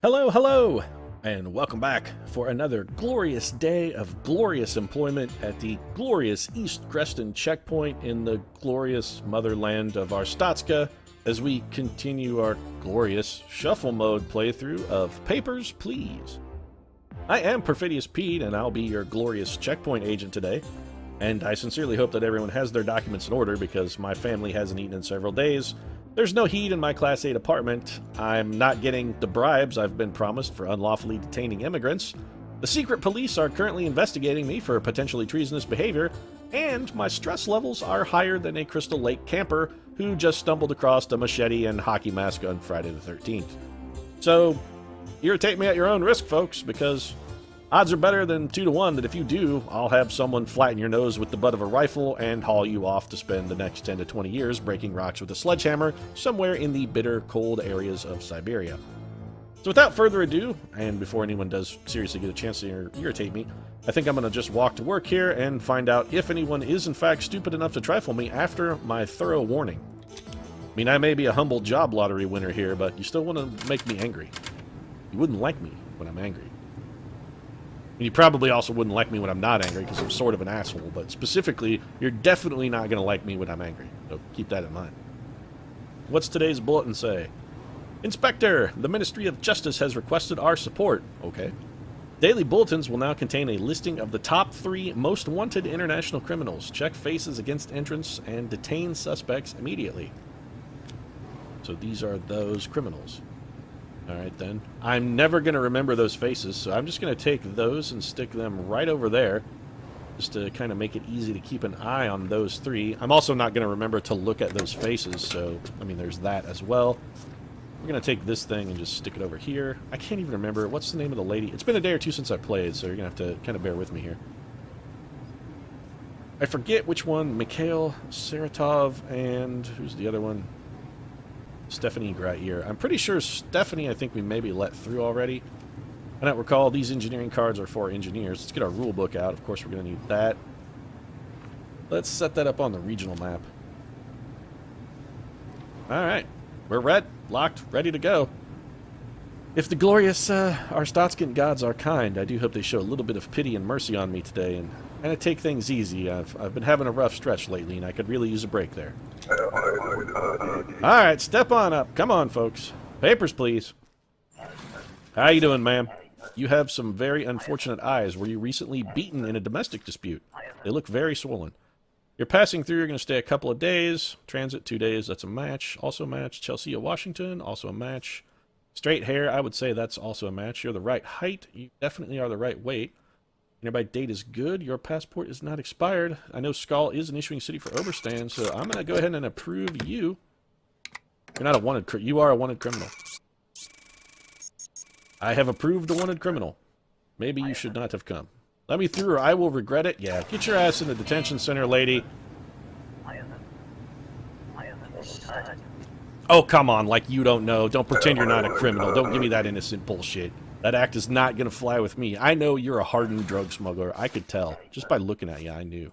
Hello, hello, and welcome back for another glorious day of glorious employment at the glorious East Creston checkpoint in the glorious motherland of Arstotzka as we continue our glorious shuffle mode playthrough of Papers, Please. I am Perfidious Pete, and I'll be your glorious checkpoint agent today, and I sincerely hope that everyone has their documents in order because my family hasn't eaten in several days. There's no heat in my Class 8 apartment. I'm not getting the bribes I've been promised for unlawfully detaining immigrants. The secret police are currently investigating me for potentially treasonous behavior, and my stress levels are higher than a Crystal Lake camper who just stumbled across a machete and hockey mask on Friday the 13th. So, irritate me at your own risk, folks, because odds are better than 2 to 1 that if you do, I'll have someone flatten your nose with the butt of a rifle and haul you off to spend the next 10 to 20 years breaking rocks with a sledgehammer somewhere in the bitter, cold areas of Siberia. So without further ado, and before anyone does seriously get a chance to irritate me, I think I'm going to just walk to work here and find out if anyone is in fact stupid enough to trifle me after my thorough warning. I mean, I may be a humble job lottery winner here, but you still want to make me angry. You wouldn't like me when I'm angry. And you probably also wouldn't like me when I'm not angry, because I'm sort of an asshole, but specifically, you're definitely not going to like me when I'm angry, so keep that in mind. What's today's bulletin say? Inspector, the Ministry of Justice has requested our support. Okay. Daily bulletins will now contain a listing of the top 3 most wanted international criminals. Check faces against entrance and detain suspects immediately. So these are those criminals. Alright then. I'm never going to remember those faces, so I'm just going to take those and stick them right over there, just to kind of make it easy to keep an eye on those 3. I'm also not going to remember to look at those faces, so, I mean, there's that as well. We're going to take this thing and just stick it over here. I can't even remember. What's the name of the lady? It's been a day or 2 since I played, so you're going to have to kind of bear with me here. I forget which one. Mikhail Saratov and... who's the other one? Stephanie Gratier. I'm pretty sure Stephanie, I think we maybe let through already. I don't recall. These engineering cards are for engineers. Let's get our rule book out. Of course, we're going to need that. Let's set that up on the regional map. Alright. We're locked, ready to go. If the glorious Arstotzkan gods are kind, I do hope they show a little bit of pity and mercy on me today and kind of take things easy. I've been having a rough stretch lately, and I could really use a break there. Alright, step on up. Come on, folks. Papers, please. How you doing, ma'am? You have some very unfortunate eyes. Were you recently beaten in a domestic dispute? They look very swollen. You're passing through. You're going to stay a couple of days. Transit, 2 days. That's a match. Also a match. Chelsea, Washington. Also a match. Straight hair. I would say that's also a match. You're the right height. You definitely are the right weight. Nearby date is good. Your passport is not expired. I know Skull is an issuing city for overstand, so I'm going to go ahead and approve you. You're not a wanted you are a wanted criminal. I have approved a wanted criminal. Maybe you should not have come. Let me through or I will regret it. Yeah, get your ass in the detention center, lady. Oh, come on, like you don't know. Don't pretend you're not a criminal. Don't give me that innocent bullshit. That act is not going to fly with me. I know you're a hardened drug smuggler. I could tell. Just by looking at you, I knew.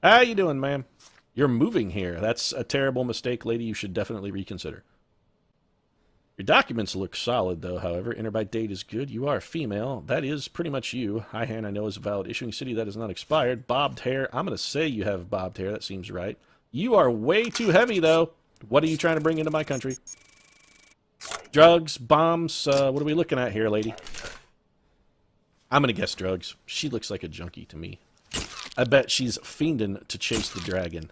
How you doing, ma'am? You're moving here. That's a terrible mistake, lady. You should definitely reconsider. Your documents look solid, though, however. Enter by date is good. You are a female. That is pretty much you. High hand, I know, is a valid issuing city. That is not expired. Bobbed hair. I'm going to say you have bobbed hair. That seems right. You are way too heavy, though. What are you trying to bring into my country? Drugs, bombs, what are we looking at here, lady? I'm gonna guess drugs. She looks like a junkie to me. I bet she's fiending to chase the dragon.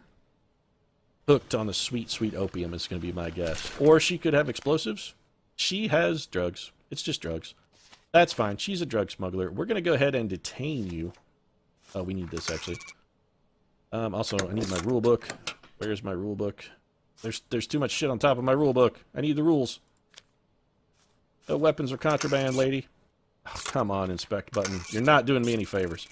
Hooked on the sweet, sweet opium is gonna be my guess. Or she could have explosives. She has drugs. It's just drugs. That's fine. She's a drug smuggler. We're gonna go ahead and detain you. Oh, we need this, actually. Also, I need my rule book. Where's my rule book? There's too much shit on top of my rule book. I need the rules. No weapons are contraband, lady. Oh, come on, inspect button. You're not doing me any favors.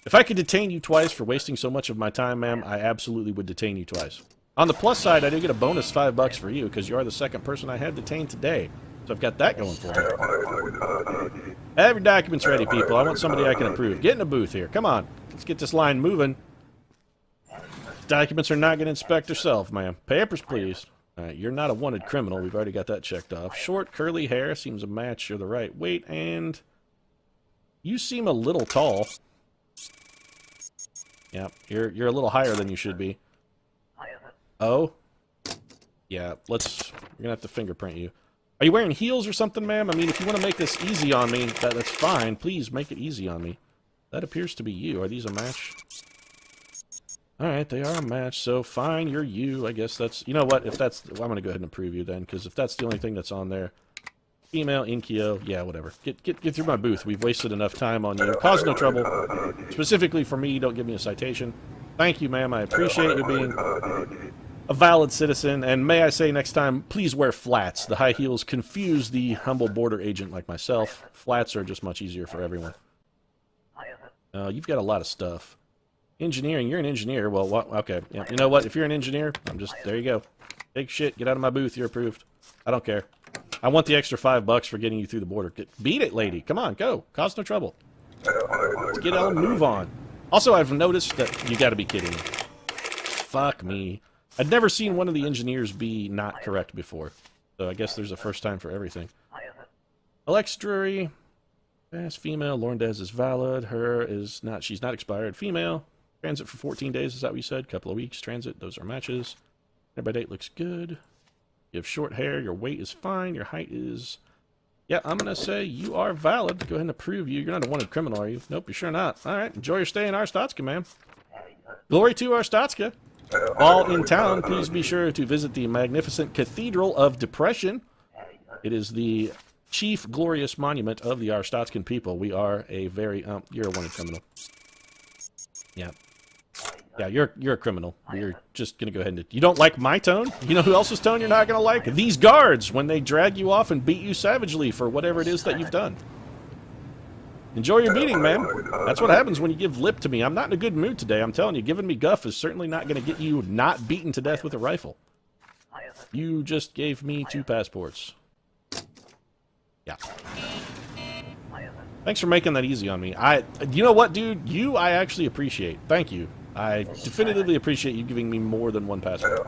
If I could detain you twice for wasting so much of my time, ma'am, I absolutely would detain you twice. On the plus side, I do get a bonus $5 for you, because you are the second person I have detained today. So I've got that going for me. Have your documents ready, people. I want somebody I can approve. Get in the booth here. Come on. Let's get this line moving. Documents are not going to inspect yourself, ma'am. Papers, please. Alright, you're not a wanted criminal. We've already got that checked off. Short, curly hair seems a match. You're the right weight, and you seem a little tall. Yeah, you're a little higher than you should be. Oh? Yeah, we're gonna have to fingerprint you. Are you wearing heels or something, ma'am? I mean, if you want to make this easy on me, that's fine. Please make it easy on me. That appears to be you. Are these a match? Alright, they are a match, so fine, you're you. I guess that's... You know what, if that's... Well, I'm gonna go ahead and approve you then, because if that's the only thing that's on there... Female, Inkyo, yeah, whatever. Get through my booth. We've wasted enough time on you. Cause no trouble. Specifically for me, don't give me a citation. Thank you, ma'am. I appreciate you being a valid citizen, and may I say next time, please wear flats. The high heels confuse the humble border agent like myself. Flats are just much easier for everyone. You've got a lot of stuff. Engineering, you're an engineer. Well, what? Okay. Yeah. You know what? If you're an engineer, there you go. Take shit. Get out of my booth. You're approved. I don't care. I want the extra $5 for getting you through the border. Beat it, lady. Come on, go. Cause no trouble. Let's get on, move on. Also, I've noticed that... You gotta be kidding me. Fuck me. I'd never seen one of the engineers be not correct before. So I guess there's a first time for everything. Alex Drury. Fast female. Lorndez is valid. Her is not... She's not expired. Female. Transit for 14 days, is that what you said? Couple of weeks. Transit, those are matches. By date looks good. You have short hair. Your weight is fine. Your height is... Yeah, I'm going to say you are valid. Go ahead and approve you. You're not a wanted criminal, are you? Nope, you're sure not. All right, enjoy your stay in Arstotzka, ma'am. Glory to Arstotzka. While in town, please be sure to visit the magnificent Cathedral of Depression. It is the chief glorious monument of the Arstotzkan people. We are a very... you're a wanted criminal. Yeah. Yeah, you're a criminal. You're just going to go ahead and... You don't like my tone? You know who else's tone you're not going to like? These guards, when they drag you off and beat you savagely for whatever it is that you've done. Enjoy your beating, ma'am. That's what happens when you give lip to me. I'm not in a good mood today. I'm telling you, giving me guff is certainly not going to get you not beaten to death with a rifle. You just gave me 2 passports. Yeah. Thanks for making that easy on me. You know what, dude? I actually appreciate. Thank you. I definitively appreciate you giving me more than 1 passport.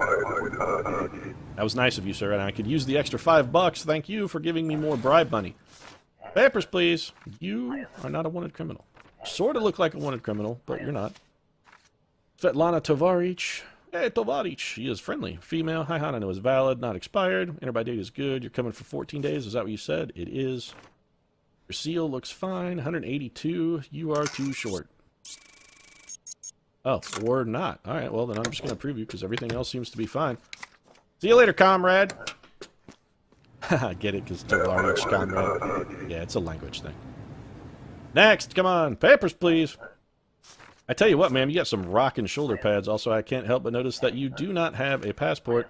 That was nice of you, sir, and I could use the extra $5. Thank you for giving me more bribe money. Papers, please. You are not a wanted criminal. Sort of look like a wanted criminal, but you're not. Svetlana Tovarich. Hey, Tovarich. She is friendly. Female. Hi, Hanano is valid, not expired. Enter by date is good. You're coming for 14 days. Is that what you said? It is. Your seal looks fine. 182. You are too short. Oh, or not. Alright, well then I'm just going to approve you because everything else seems to be fine. See you later, comrade! Haha, get it, because Tovarich, comrade. Yeah, it's a language thing. Next, come on! Papers, please! I tell you what, ma'am, you got some rockin' shoulder pads. Also, I can't help but notice that you do not have a passport.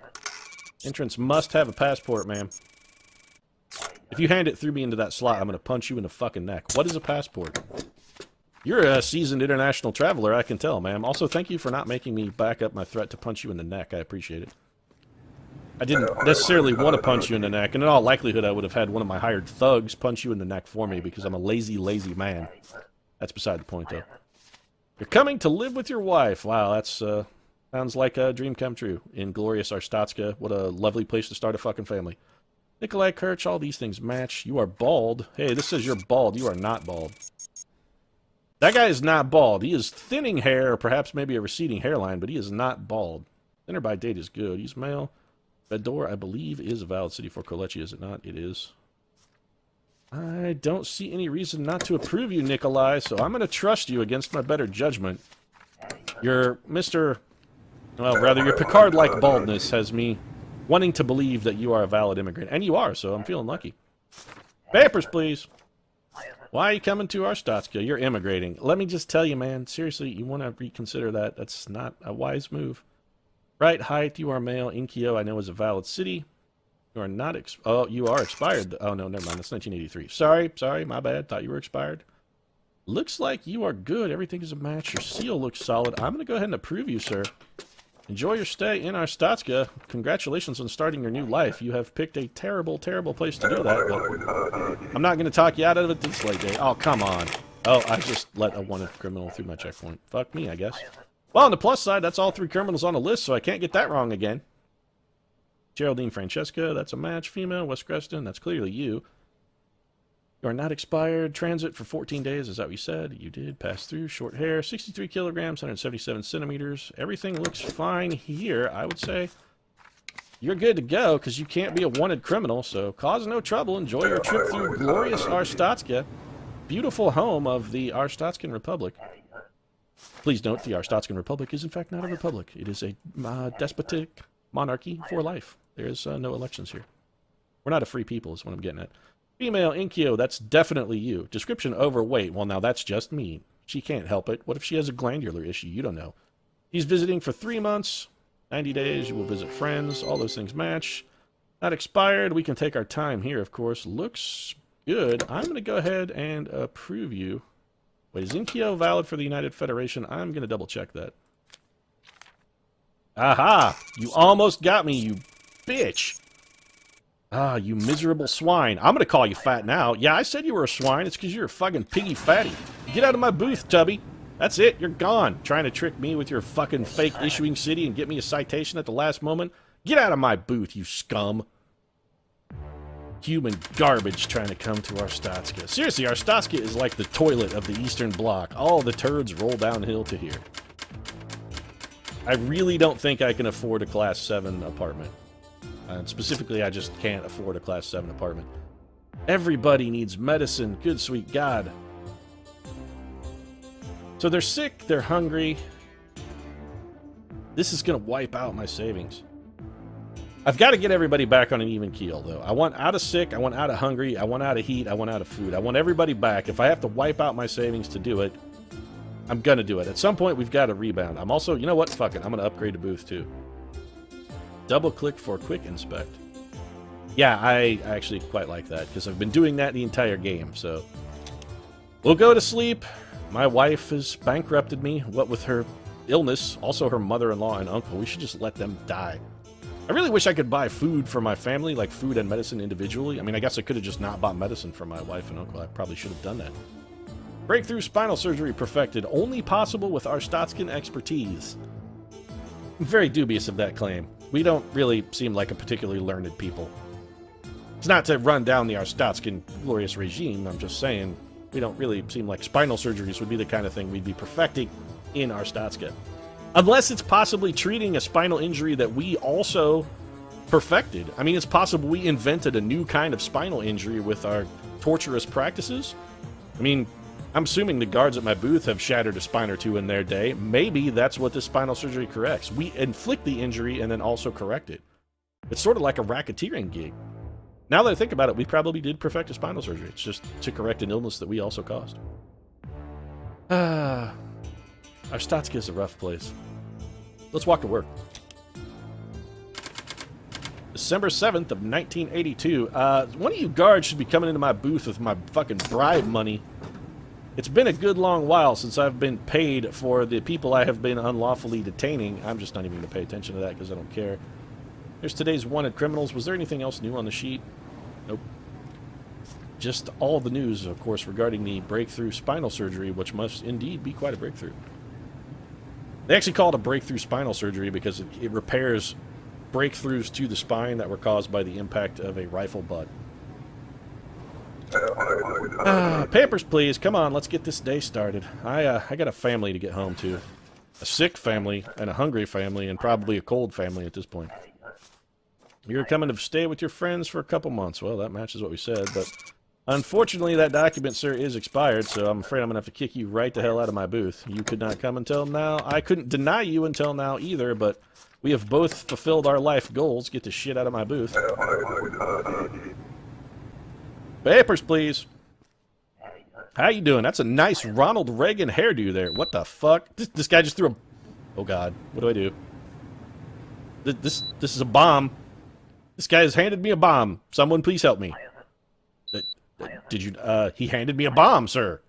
Entrance must have a passport, ma'am. If you hand it through me into that slot, I'm going to punch you in the fucking neck. What is a passport? You're a seasoned international traveler, I can tell, ma'am. Also, thank you for not making me back up my threat to punch you in the neck. I appreciate it. I didn't necessarily want to punch you in the neck, and in all likelihood, I would have had one of my hired thugs punch you in the neck for me because I'm a lazy, lazy man. That's beside the point, though. You're coming to live with your wife. Wow, that's, sounds like a dream come true. In glorious Arstotzka, what a lovely place to start a fucking family. Nikolai Kirch, all these things match. You are bald. Hey, this says you're bald. You are not bald. That guy is not bald. He is thinning hair, or perhaps maybe a receding hairline, but he is not bald. Thinner by date is good. He's male. Bedor, I believe, is a valid city for Kolechi, is it not? It is. I don't see any reason not to approve you, Nikolai, so I'm going to trust you against my better judgment. Your your Picard-like baldness has me wanting to believe that you are a valid immigrant. And you are, so I'm feeling lucky. Papers, please. Why are you coming to Arstotzka? You're immigrating. Let me just tell you, man, seriously, you want to reconsider that. That's not a wise move. Right height, you are male. Inkyo, I know, is a valid city. You are not you are expired. Oh, no, never mind. That's 1983. Sorry, my bad. Thought you were expired. Looks like you are good. Everything is a match. Your seal looks solid. I'm going to go ahead and approve you, sir. Enjoy your stay in Arstotzka. Congratulations on starting your new life. You have picked a terrible, terrible place to do that, but I'm not going to talk you out of it this late day. Oh, come on. Oh, I just let a wanted criminal through my checkpoint. Fuck me, I guess. Well, on the plus side, that's all 3 criminals on the list, so I can't get that wrong again. Geraldine Francesca, that's a match. Female, West Creston, that's clearly you. You are not expired. Transit for 14 days, is that what you said? You did. Pass through. Short hair. 63 kilograms, 177 centimeters. Everything looks fine here, I would say. You're good to go, because you can't be a wanted criminal, so cause no trouble. Enjoy your trip through glorious Arstotzka, beautiful home of the Arstotzkan Republic. Please note, the Arstotzkan Republic is in fact not a republic. It is a despotic monarchy for life. There is no elections here. We're not a free people, is what I'm getting at. Female, Inkyo, that's definitely you. Description, overweight. Well, now that's just mean. She can't help it. What if she has a glandular issue? You don't know. He's visiting for 3 months. 90 days, you will visit friends. All those things match. Not expired. We can take our time here, of course. Looks good. I'm going to go ahead and approve you. Wait, is Inkyo valid for the United Federation? I'm going to double check that. Aha! You almost got me, you bitch! Ah, you miserable swine. I'm gonna call you fat now. Yeah, I said you were a swine. It's because you're a fucking piggy fatty. Get out of my booth, Tubby. That's it. You're gone. Trying to trick me with your fucking fake issuing city and get me a citation at the last moment? Get out of my booth, you scum. Human garbage trying to come to Arstotzka. Seriously, Arstotzka is like the toilet of the Eastern Bloc. All the turds roll downhill to here. I really don't think I can afford a Class 7 apartment. And specifically, I just can't afford a Class 7 apartment. Everybody needs medicine. Good sweet God. So they're sick, they're hungry. This is going to wipe out my savings. I've got to get everybody back on an even keel, though. I want out of sick, I want out of hungry, I want out of heat, I want out of food. I want everybody back. If I have to wipe out my savings to do it, I'm going to do it. At some point, we've got to rebound. I'm also, you know what? Fuck it. I'm going to upgrade the booth, too. Double click for quick inspect. Yeah, I actually quite like that, because I've been doing that the entire game, so. We'll go to sleep. My wife has bankrupted me, what with her illness, also her mother-in-law and uncle. We should just let them die. I really wish I could buy food for my family, like food and medicine individually. I mean, I guess I could have just not bought medicine for my wife and uncle. I probably should have done that. Breakthrough spinal surgery perfected, only possible with Arstotzkan expertise. I'm very dubious of that claim. We don't really seem like a particularly learned people. It's not to run down the Arstotzkan glorious regime, I'm just saying, we don't really seem like spinal surgeries would be the kind of thing we'd be perfecting in Arstotzka. Unless it's possibly treating a spinal injury that we also perfected. I mean, it's possible we invented a new kind of spinal injury with our torturous practices. I mean, I'm assuming the guards at my booth have shattered a spine or two in their day. Maybe that's what this spinal surgery corrects. We inflict the injury and then also correct it. It's sort of like a racketeering gig. Now that I think about it, we probably did perfect a spinal surgery. It's just to correct an illness that we also caused. Arstotzka is a rough place. Let's walk to work. December 7th of 1982. One of you guards should be coming into my booth with my fucking bribe money. It's been a good long while since I've been paid for the people I have been unlawfully detaining. I'm just not even going to pay attention to that because I don't care. Here's today's wanted criminals. Was there anything else new on the sheet? Nope. Just all the news, of course, regarding the breakthrough spinal surgery, which must indeed be quite a breakthrough. They actually call it a breakthrough spinal surgery because it repairs breakthroughs to the spine that were caused by the impact of a rifle butt. Papers, please. Come on, let's get this day started. I got a family to get home to. A sick family, and a hungry family, and probably a cold family at this point. You're coming to stay with your friends for a couple months. Well, that matches what we said, but unfortunately that document, sir, is expired, so I'm afraid I'm going to have to kick you right the hell out of my booth. You could not come until now. I couldn't deny you until now either, but we have both fulfilled our life goals. Get the shit out of my booth. Papers, please. How you doing? That's a nice Ronald Reagan hairdo there. What the fuck? This guy just threw a... Oh, God. What do I do? This is a bomb. This guy has handed me a bomb. Someone please help me. Did you... he handed me a bomb, sir.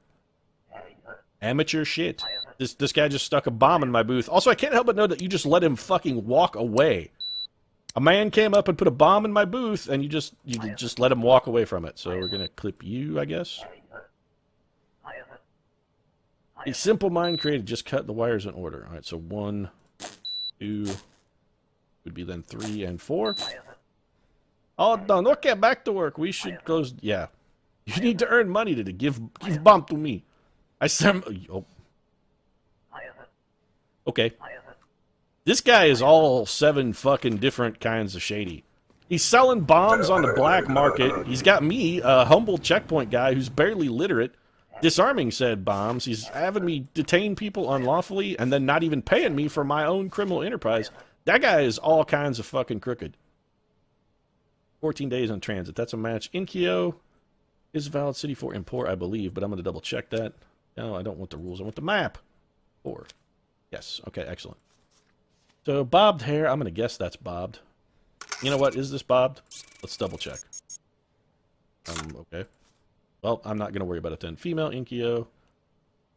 Amateur shit. This guy just stuck a bomb in my booth. Also, I can't help but know that you just let him fucking walk away. A man came up and put a bomb in my booth, and you just let him walk away from it. So we're gonna clip you, I guess. A simple mind created. Just cut the wires in order. All right, so 1, 2, would be then 3 and 4. All done. Okay, back to work. We should close. Yeah. You need to earn money to give bomb to me. I said. Oh. Okay. This guy is all 7 fucking different kinds of shady. He's selling bombs on the black market. He's got me, a humble checkpoint guy who's barely literate, disarming said bombs. He's having me detain people unlawfully and then not even paying me for my own criminal enterprise. That guy is all kinds of fucking crooked. 14 days on transit. That's a match. Inkyo is a valid city for import, I believe, but I'm going to double check that. No, I don't want the rules. I want the map. 4. Yes. Okay, excellent. So, bobbed hair. I'm going to guess that's bobbed. You know what? Is this bobbed? Let's double check. Okay. Well, I'm not going to worry about it then. Female Inkyo.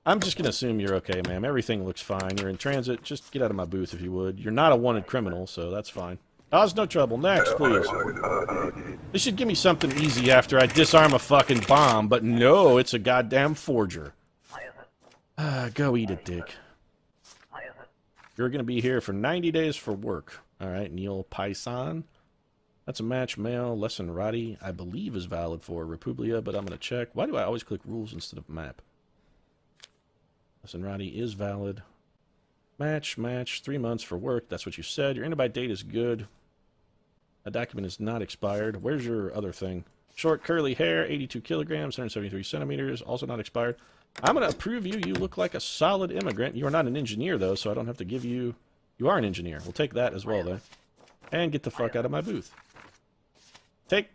I'm just going to assume you're okay, ma'am. Everything looks fine. You're in transit. Just get out of my booth if you would. You're not a wanted criminal, so that's fine. Cause no trouble. Next, please. They should give me something easy after I disarm a fucking bomb, but no, it's a goddamn forger. Go eat a dick. You're going to be here for 90 days for work. All right, Neil Paisan. That's a match. Male. Lesson Roddy, I believe, is valid for Republia, but I'm going to check. Why do I always click rules instead of map? Lesson Roddy is valid. Match. 3 months for work. That's what you said. Your by date is good. A document is not expired. Where's your other thing? Short curly hair, 82 kilograms, 173 centimeters, also not expired. I'm going to approve you. You look like a solid immigrant. You are not an engineer, though, so I don't have to give you... You are an engineer. We'll take that as well, then. And get the fuck out of my booth. Take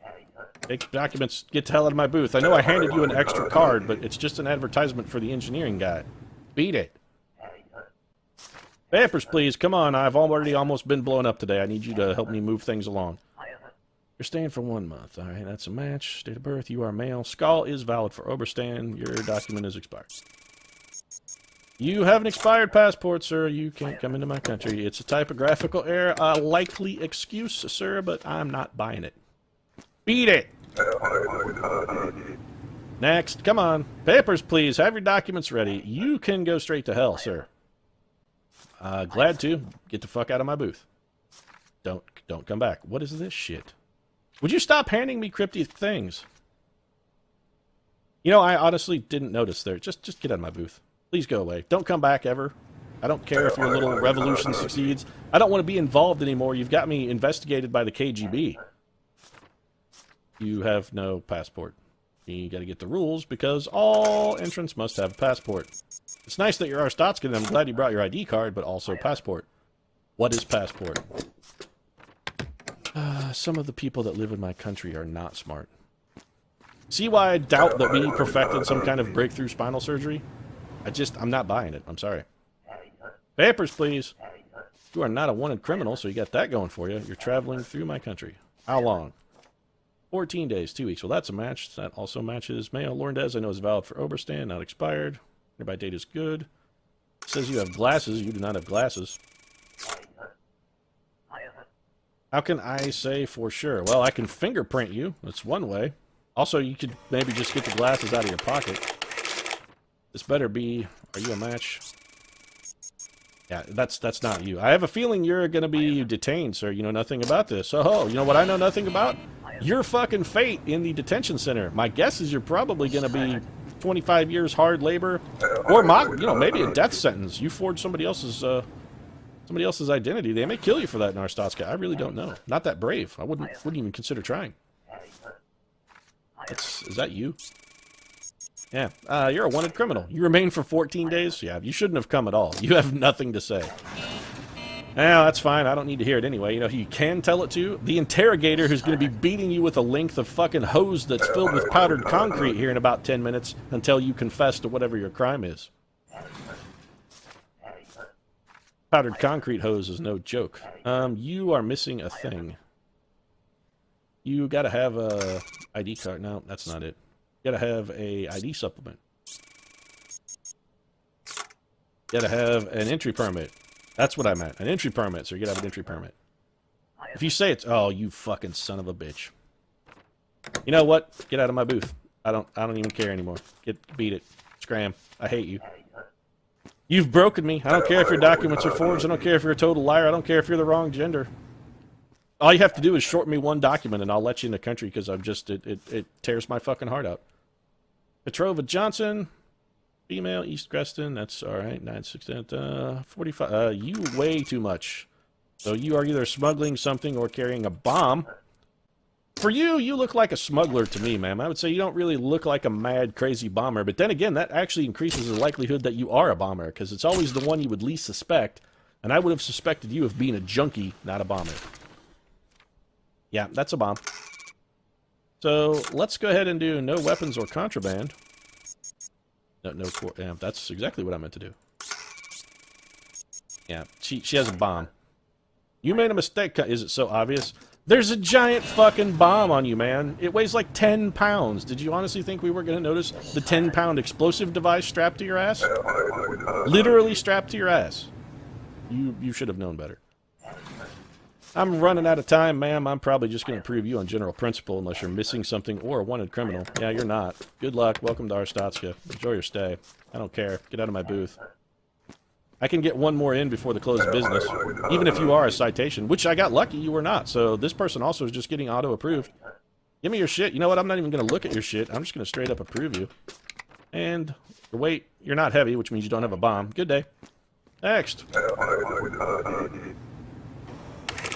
documents. Get the hell out of my booth. I know I handed you an extra card, but it's just an advertisement for the engineering guy. Beat it. Papers, please. Come on. I've already almost been blown up today. I need you to help me move things along. You're staying for 1 month. All right, that's a match. Date of birth, you are male. Skull is valid for Oberstan. Your document is expired. You have an expired passport, sir. You can't come into my country. It's a typographical error. A likely excuse, sir, but I'm not buying it. Beat it! Next. Come on. Papers, please. Have your documents ready. You can go straight to hell, sir. Glad to. Get the fuck out of my booth. Don't come back. What is this shit? Would you stop handing me cryptic things? You know, I honestly didn't notice there. Just get out of my booth. Please go away. Don't come back ever. I don't care if your little revolution succeeds. I don't want to be involved anymore. You've got me investigated by the KGB. You have no passport. You got to get the rules because all entrants must have a passport. It's nice that you're Arstotzka and I'm glad you brought your ID card, but also passport. What is passport? Some of the people that live in my country are not smart. See why I doubt that we perfected some kind of breakthrough spinal surgery? I'm not buying it. I'm sorry. Papers, please. You are not a wanted criminal, so you got that going for you. You're traveling through my country. How long? 14 days, 2 weeks. Well, that's a match. That also matches male. Lorndez, I know, is valid for Oberstan, not expired. Nearby date is good. It says you have glasses. You do not have glasses. How can I say for sure? Well, I can fingerprint you. That's one way. Also, you could maybe just get the glasses out of your pocket. This better be... Are you a match? Yeah, that's not you. I have a feeling you're going to be detained, sir. You know nothing about this. Oh, you know what I know nothing about? Your fucking fate in the detention center. My guess is you're probably going to be 25 years hard labor, or maybe a death sentence. You forged somebody else's identity. They may kill you for that in Arstotzka. I really don't know. Not that brave. I wouldn't even consider trying. Is that you? Yeah. You're a wanted criminal. You remain for 14 days? Yeah, you shouldn't have come at all. You have nothing to say. Now, that's fine. I don't need to hear it anyway. You know who you can tell it to? The interrogator who's going to be beating you with a length of fucking hose that's filled with powdered concrete here in about 10 minutes until you confess to whatever your crime is. Powdered concrete hose is no joke. You are missing a thing. You gotta have a ID card. No, that's not it. You gotta have a ID supplement. You gotta have an entry permit. That's what I meant. An entry permit, so you gotta have an entry permit. If you say it's... Oh, you fucking son of a bitch. You know what? Get out of my booth. I don't even care anymore. Beat it. Scram. I hate you. You've broken me. I don't care if your documents are forged. I don't care if you're a total liar. I don't care if you're the wrong gender. All you have to do is short me one document, and I'll let you in the country because I'm just it tears my fucking heart out. Petrova Johnson, female, East Creston. That's all right. 9/6, 45. You weigh too much. So you are either smuggling something or carrying a bomb. For you, you look like a smuggler to me, ma'am. I would say you don't really look like a mad, crazy bomber. But then again, that actually increases the likelihood that you are a bomber, because it's always the one you would least suspect. And I would have suspected you of being a junkie, not a bomber. Yeah, that's a bomb. So let's go ahead and do no weapons or contraband. Yeah, that's exactly what I meant to do. Yeah, she has a bomb. You made a mistake. Is it so obvious? There's a giant fucking bomb on you, man. It weighs like 10 pounds. Did you honestly think we were going to notice the 10-pound explosive device strapped to your ass? Literally strapped to your ass. You should have known better. I'm running out of time, ma'am. I'm probably just going to prove you on general principle unless you're missing something or a wanted criminal. Yeah, you're not. Good luck. Welcome to Arstotzka. Enjoy your stay. I don't care. Get out of my booth. I can get one more in before the close of business, even if you are a citation, which I got lucky you were not. So this person also is just getting auto-approved. Give me your shit. You know what? I'm not even going to look at your shit. I'm just going to straight up approve you. And your weight, you're not heavy, which means you don't have a bomb. Good day. Next.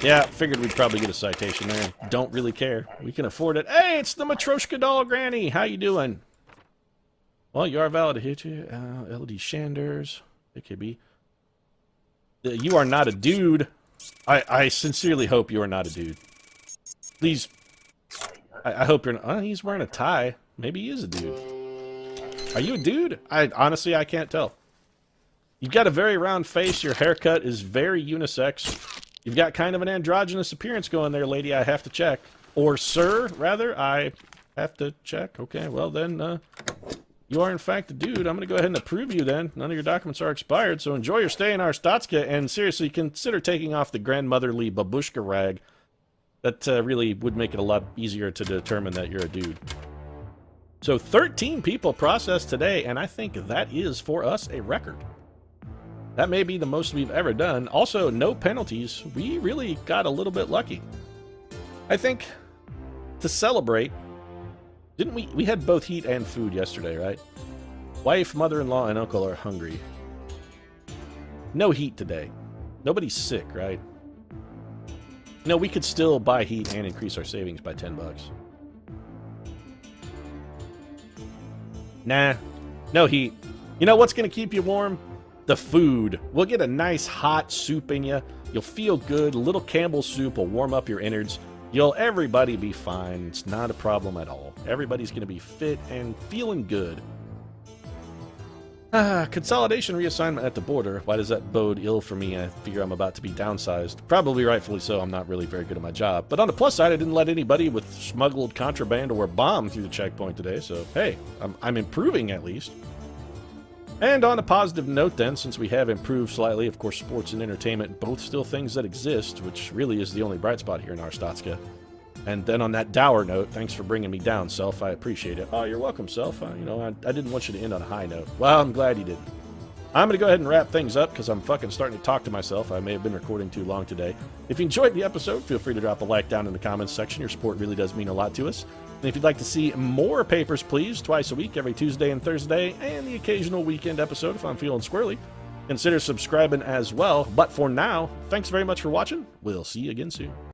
Yeah, figured we'd probably get a citation there. Don't really care. We can afford it. Hey, it's the Matryoshka doll granny. How you doing? Well, you are valid to hit you. LD Shanders. AKB. You are not a dude. I sincerely hope you are not a dude. Please. I hope you're not. He's wearing a tie. Maybe he is a dude. Are you a dude? Honestly, I can't tell. You've got a very round face. Your haircut is very unisex. You've got kind of an androgynous appearance going there, lady. I have to check. Or sir, rather. I have to check. Okay, well then, you are in fact a dude. I'm going to go ahead and approve you then. None of your documents are expired, so enjoy your stay in Arstotzka, and seriously, consider taking off the grandmotherly babushka rag. That really would make it a lot easier to determine that you're a dude. So 13 people processed today, and I think that is, for us, a record. That may be the most we've ever done. Also, no penalties. We really got a little bit lucky. I think, to celebrate, didn't we? We had both heat and food yesterday, right? Wife, mother-in-law, and uncle are hungry. No heat today. Nobody's sick, right? No, we could still buy heat and increase our savings by $10. Nah, no heat. You know what's going to keep you warm? The food. We'll get a nice hot soup in you. You'll feel good. A little Campbell's soup will warm up your innards. Everybody be fine. It's not a problem at all. Everybody's going to be fit and feeling good. Consolidation reassignment at the border. Why does that bode ill for me? I figure I'm about to be downsized. Probably rightfully so. I'm not really very good at my job. But on the plus side, I didn't let anybody with smuggled contraband or bomb through the checkpoint today. So, hey, I'm improving at least. And on a positive note then, since we have improved slightly, of course, sports and entertainment, both still things that exist, which really is the only bright spot here in Arstotzka. And then on that dour note, thanks for bringing me down, Self. I appreciate it. Oh, you're welcome, Self. I didn't want you to end on a high note. Well, I'm glad you didn't. I'm going to go ahead and wrap things up because I'm fucking starting to talk to myself. I may have been recording too long today. If you enjoyed the episode, feel free to drop a like down in the comments section. Your support really does mean a lot to us. And if you'd like to see more Papers, Please, twice a week, every Tuesday and Thursday, and the occasional weekend episode if I'm feeling squirrely, consider subscribing as well. But for now, thanks very much for watching. We'll see you again soon.